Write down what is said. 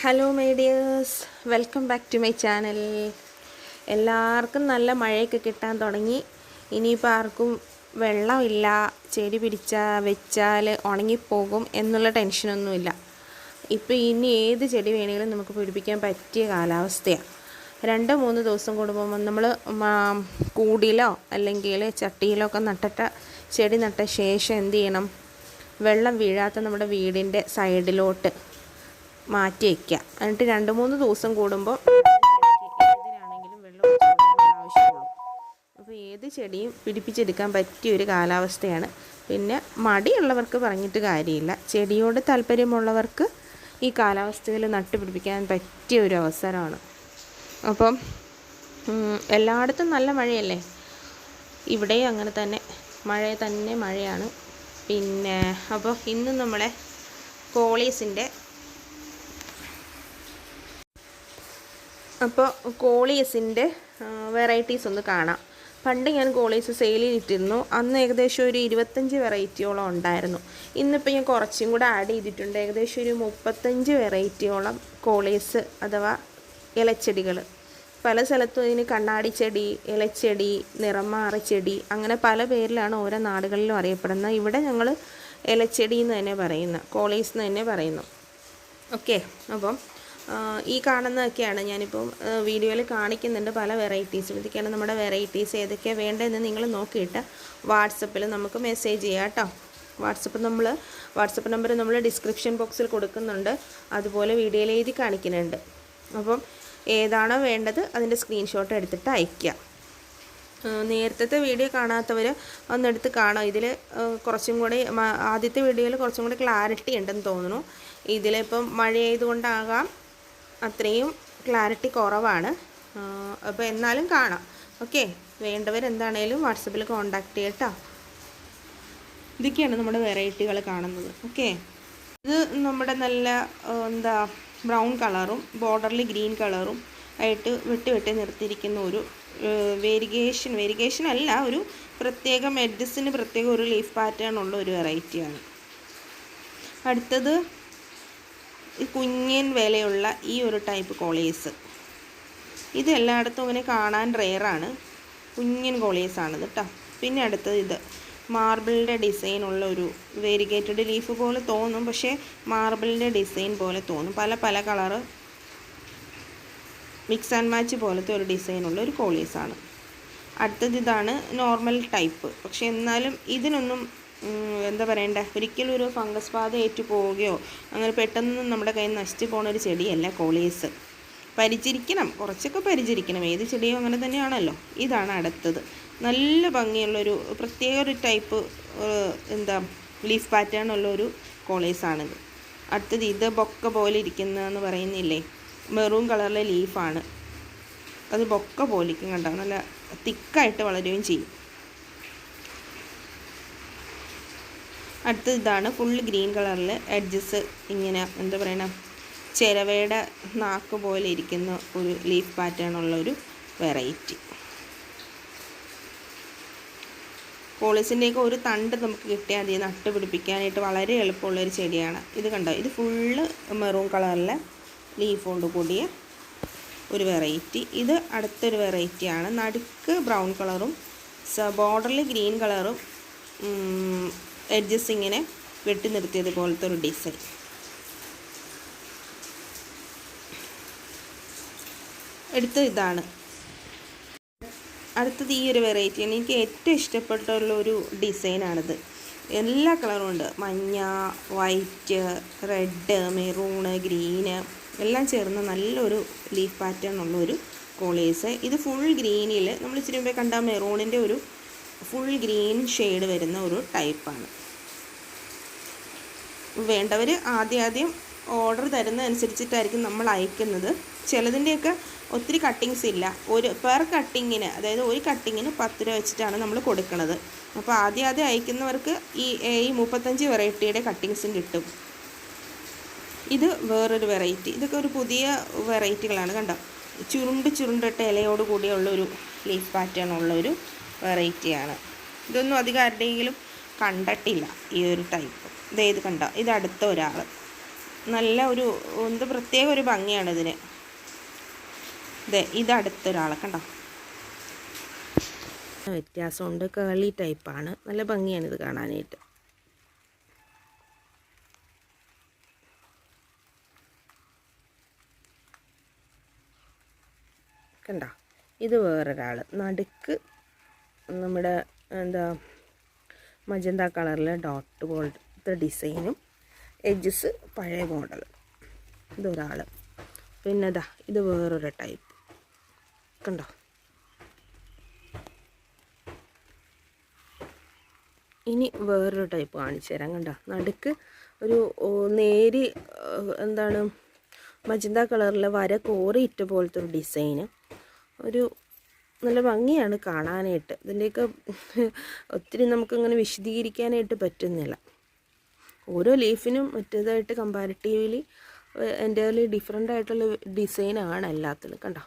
Hello my dears, welcome back to my channel. എല്ലാവർക്കും നല്ല മഴയൊക്കെ കിട്ടാൻ തുടങ്ങി. ഇനിയിപ്പോൾ ആർക്കും വെള്ളമില്ല, ചെടി വെച്ചാൽ ഉണങ്ങിപ്പോകും എന്നുള്ള ടെൻഷനൊന്നുമില്ല. ഇപ്പോൾ ഇനി ഏത് ചെടി വേണമെങ്കിലും നമുക്ക് പിടിപ്പിക്കാൻ പറ്റിയ കാലാവസ്ഥയാണ്. 2-3 ദിവസം കൂടുമ്പോൾ നമ്മൾ കൂടിലോ അല്ലെങ്കിൽ ചട്ടിയിലോ ഒക്കെ നട്ടിട്ട ചെടി നട്ട ശേഷം എന്ത് ചെയ്യണം? വെള്ളം വീഴാത്ത നമ്മുടെ വീടിൻ്റെ സൈഡിലോട്ട് മാറ്റി വയ്ക്കുക. എന്നിട്ട് 2-3 ദിവസം കൂടുമ്പോൾ ഏതിനാണെങ്കിലും വെള്ളം ഒഴിച്ച് കൊടുക്കേണ്ട ആവശ്യമുള്ളൂ. അപ്പോൾ ഏത് ചെടിയും പിടിപ്പിച്ചെടുക്കാൻ പറ്റിയൊരു കാലാവസ്ഥയാണ്. പിന്നെ മടിയുള്ളവർക്ക് പറഞ്ഞിട്ട് കാര്യമില്ല. ചെടിയോട് താല്പര്യമുള്ളവർക്ക് ഈ കാലാവസ്ഥയിൽ നട്ടുപിടിപ്പിക്കാൻ പറ്റിയ ഒരു അവസരമാണ്. അപ്പം എല്ലായിടത്തും നല്ല മഴയല്ലേ, ഇവിടെയും അങ്ങനെ തന്നെ മഴയാണ്. പിന്നെ അപ്പോൾ ഇന്ന് നമ്മളെ കോളീസിൻ്റെ വെറൈറ്റീസ് ഒന്ന് കാണാം. പണ്ട് ഞാൻ കോളീസ് സെയിലിട്ടിരുന്നു. അന്ന് ഏകദേശം ഒരു 25 വെറൈറ്റിയോളം ഉണ്ടായിരുന്നു. ഇന്നിപ്പോൾ ഞാൻ കുറച്ചും കൂടെ ആഡ് ചെയ്തിട്ടുണ്ട്. ഏകദേശം ഒരു 35 വെറൈറ്റിയോളം കോളീസ് അഥവാ ഇലച്ചെടികൾ. പല സ്ഥലത്തും ഇതിന് കണ്ണാടിച്ചെടി, ഇലച്ചെടി, നിറമാറച്ചെടി, അങ്ങനെ പല പേരിലാണ് ഓരോ നാടുകളിലും അറിയപ്പെടുന്നത്. ഇവിടെ ഞങ്ങൾ ഇലച്ചെടി എന്ന് തന്നെ പറയുന്നു, കോളീസ് എന്ന് തന്നെ പറയുന്നു. ഓക്കെ, അപ്പം ഈ കാണുന്നതൊക്കെയാണ് ഞാനിപ്പം വീഡിയോയിൽ കാണിക്കുന്നുണ്ട്. പല വെറൈറ്റീസും. ഇതൊക്കെയാണ് നമ്മുടെ വെറൈറ്റീസ്. ഏതൊക്കെയാണ് വേണ്ടതെന്ന് നിങ്ങൾ നോക്കിയിട്ട് വാട്സപ്പിൽ നമുക്ക് മെസ്സേജ് ചെയ്യാം കേട്ടോ. വാട്സപ്പ് നമ്പർ നമ്മൾ ഡിസ്ക്രിപ്ഷൻ ബോക്സിൽ കൊടുക്കുന്നുണ്ട്, അതുപോലെ വീഡിയോയിൽ എഴുതി കാണിക്കുന്നുണ്ട്. അപ്പം ഏതാണോ വേണ്ടത് അതിൻ്റെ സ്ക്രീൻഷോട്ട് എടുത്തിട്ട് അയയ്ക്കുക. നേരത്തെ വീഡിയോ കാണാത്തവർ ഒന്നെടുത്ത് കാണാം. ഇതിൽ കുറച്ചും കൂടി ആദ്യത്തെ വീഡിയോയിൽ കുറച്ചും കൂടി ക്ലാരിറ്റി ഉണ്ടെന്ന് തോന്നുന്നു. ഇതിലിപ്പം മഴയായതുകൊണ്ടാകാം അത്രയും ക്ലാരിറ്റി കുറവാണ്. അപ്പോൾ എന്നാലും കാണാം. ഓക്കെ, വേണ്ടവരെന്താണേലും വാട്സപ്പിൽ കോൺടാക്റ്റ് ചെയ്യട്ടോ. ഇതൊക്കെയാണ് നമ്മുടെ വെറൈറ്റികൾ കാണുന്നത്. ഓക്കെ, ഇത് നമ്മുടെ നല്ല ബ്രൗൺ കളറും ബോർഡറിൽ ഗ്രീൻ കളറും ആയിട്ട് വെട്ടി നിർത്തിയിരിക്കുന്ന ഒരു വേരിഗേഷൻ അല്ല, ഒരു പ്രത്യേകം എഡ്ജസിന് പ്രത്യേക ഒരു ലീഫ് പാറ്റേൺ ഉള്ള ഒരു വെറൈറ്റിയാണ്. അടുത്തത് കുഞ്ഞൻ വിലയുള്ള ഈ ഒരു ടൈപ്പ് കോളീസ്. ഇത് എല്ലായിടത്തും അങ്ങനെ കാണാൻ റെയറാണ്. കുഞ്ഞൻ കോളീസാണിത് കേട്ടോ. പിന്നെ അടുത്തത് ഇത് മാർബിളിൻ്റെ ഡിസൈൻ ഉള്ള ഒരു വേരിഗേറ്റഡ് ലീഫ് പോലെ തോന്നും, പക്ഷേ മാർബിളിൻ്റെ ഡിസൈൻ പോലെ തോന്നും. പല കളറ് മിക്സ് ആൻഡ് മാച്ച് പോലത്തെ ഒരു ഡിസൈനുള്ള ഒരു കോളീസാണ്. അടുത്തത് ഇതാണ് നോർമൽ ടൈപ്പ്. പക്ഷെ എന്നാലും ഇതിനൊന്നും ഒരിക്കലും ഒരു ഫംഗസ് ബാധ ഏറ്റു പോവുകയോ അങ്ങനെ പെട്ടെന്ന് നമ്മുടെ കയ്യിൽ നിന്ന് നശിച്ചു പോകുന്ന ഒരു ചെടിയല്ല കോളീസ്. കുറച്ചൊക്കെ പരിചരിക്കണം. ഏത് ചെടിയോ അങ്ങനെ തന്നെയാണല്ലോ. ഇതാണ് അടുത്തത്. നല്ല ഭംഗിയുള്ളൊരു പ്രത്യേക ഒരു ടൈപ്പ് ലീഫ് പാറ്റേൺ ഉള്ളൊരു കോളീസാണിത്. അടുത്തത് ഇത് ബൊക്ക പോലെ ഇരിക്കുന്നതെന്ന് പറയുന്നില്ലേ, മെറൂൺ കളറിലെ ലീഫാണ്. അത് ബൊക്ക പോലിരിക്കും, കണ്ടോ, നല്ല തിക്കായിട്ട് വളരുകയും ചെയ്യും. അടുത്തത് ഇതാണ് ഫുൾ ഗ്രീൻ കളറിൽ എഡ്ജസ് ഇങ്ങനെ ചിരവയുടെ നാക്ക് പോലെ ഇരിക്കുന്ന ഒരു ലീഫ് പാറ്റേൺ ഉള്ള ഒരു വെറൈറ്റി. കോളീസിൻ്റെയൊക്കെ ഒരു തണ്ട് നമുക്ക് കിട്ടിയാൽ മതി നട്ടുപിടിപ്പിക്കാനായിട്ട്. വളരെ എളുപ്പമുള്ളൊരു ചെടിയാണ് ഇത്. കണ്ടോ, ഇത് ഫുള്ള് മെറൂൺ കളറിലെ ലീഫ് കൊണ്ട് കൂടിയ ഒരു വെറൈറ്റി. ഇത് അടുത്തൊരു വെറൈറ്റിയാണ്. നടുക്ക് ബ്രൗൺ കളറും ബോർഡറിൽ ഗ്രീൻ കളറും എഡ്ജസ് ഇങ്ങനെ വെട്ടി നിർത്തിയത് പോലത്തെ ഒരു ഡിസൈൻ. ഇതാണ് അടുത്തത്. ഈ ഒരു വെറൈറ്റിയാണ് എനിക്ക് ഏറ്റവും ഇഷ്ടപ്പെട്ടുള്ളൊരു ഡിസൈനാണിത്. എല്ലാ കളറും ഉണ്ട്. മഞ്ഞ, വൈറ്റ്, റെഡ്, മെറൂണ്, ഗ്രീന് എല്ലാം ചേർന്ന് നല്ലൊരു ലീഫ് പാറ്റേൺ ഉള്ളൊരു കോളീസ്. ഇത് ഫുൾ ഗ്രീനിൽ നമ്മൾ ഇച്ചിരി മുമ്പേ കണ്ട മെറൂണിൻ്റെ ഒരു ഫുൾ ഗ്രീൻ ഷെയ്ഡ് വരുന്ന ഒരു ടൈപ്പാണ്. വേണ്ടവർ ആദ്യം ഓർഡർ തരുന്നതനുസരിച്ചിട്ടായിരിക്കും നമ്മൾ അയക്കുന്നത്. ചിലതിൻ്റെയൊക്കെ ഒത്തിരി കട്ടിങ്സ് ഇല്ല. പെർ കട്ടിങ്ങിന്, അതായത് ഒരു കട്ടിങ്ങിന് 10 രൂപ വെച്ചിട്ടാണ് നമ്മൾ കൊടുക്കുന്നത്. അപ്പോൾ ആദ്യം അയക്കുന്നവർക്ക് ഈ 35 വെറൈറ്റിയുടെ കട്ടിങ്സും കിട്ടും. ഇത് വേറൊരു വെറൈറ്റി. ഇതൊക്കെ ഒരു പുതിയ വെറൈറ്റികളാണ്. കണ്ടോ, ചുരുണ്ടിട്ട ഇലയോട് കൂടിയുള്ളൊരു ലീഫ് പാറ്റേൺ ഉള്ളൊരു വെറൈറ്റിയാണ്. ഇതൊന്നും അധികം ആരുടെയെങ്കിലും കണ്ടിട്ടില്ല ഈ ഒരു ടൈപ്പ്. ഇത് കണ്ടോ, ഇത് അടുത്ത ഒരാൾ. നല്ല ഒരു എന്ത് പ്രത്യേക ഒരു ഭംഗിയാണ് ഇതിന്. ഇത് അടുത്തൊരാളെ കണ്ടോ, വ്യത്യാസമുണ്ട്. കേളി ടൈപ്പാണ്, നല്ല ഭംഗിയാണ് ഇത് കാണാനായിട്ട്. കണ്ടോ, ഇത് വേറൊരാൾ. നടുക്ക് നമ്മുടെ എന്താ മജന്ത കളറിലെ ഡോട്ട് പോലത്തെ ഡിസൈനും എഡ്ജസ് പഴയ മോഡൽ. ഇതൊരാൾ. പിന്നെ ഇത് വേറൊരു ടൈപ്പ് കണ്ടോ. ഇനി വേറൊരു ടൈപ്പ് കാണിച്ചു തരാം. കണ്ടോ, നടുക്ക് ഒരു നേരി എന്താണ് മജന്ത കളറിലെ വര കോറിയിട്ട പോലത്തെ ഒരു ഡിസൈന്. ഒരു നല്ല ഭംഗിയാണ് കാണാനായിട്ട്. ഇതിൻ്റെയൊക്കെ ഒത്തിരി നമുക്കങ്ങനെ വിശദീകരിക്കാനായിട്ട് പറ്റുന്നില്ല. ഓരോ ലീഫിനും മറ്റേതായിട്ട് കമ്പാരിറ്റീവ്ലി എൻ്റയർലി ഡിഫറെൻ്റ് ആയിട്ടുള്ള ഡിസൈനാണ് എല്ലാത്തിലും. കണ്ടോ.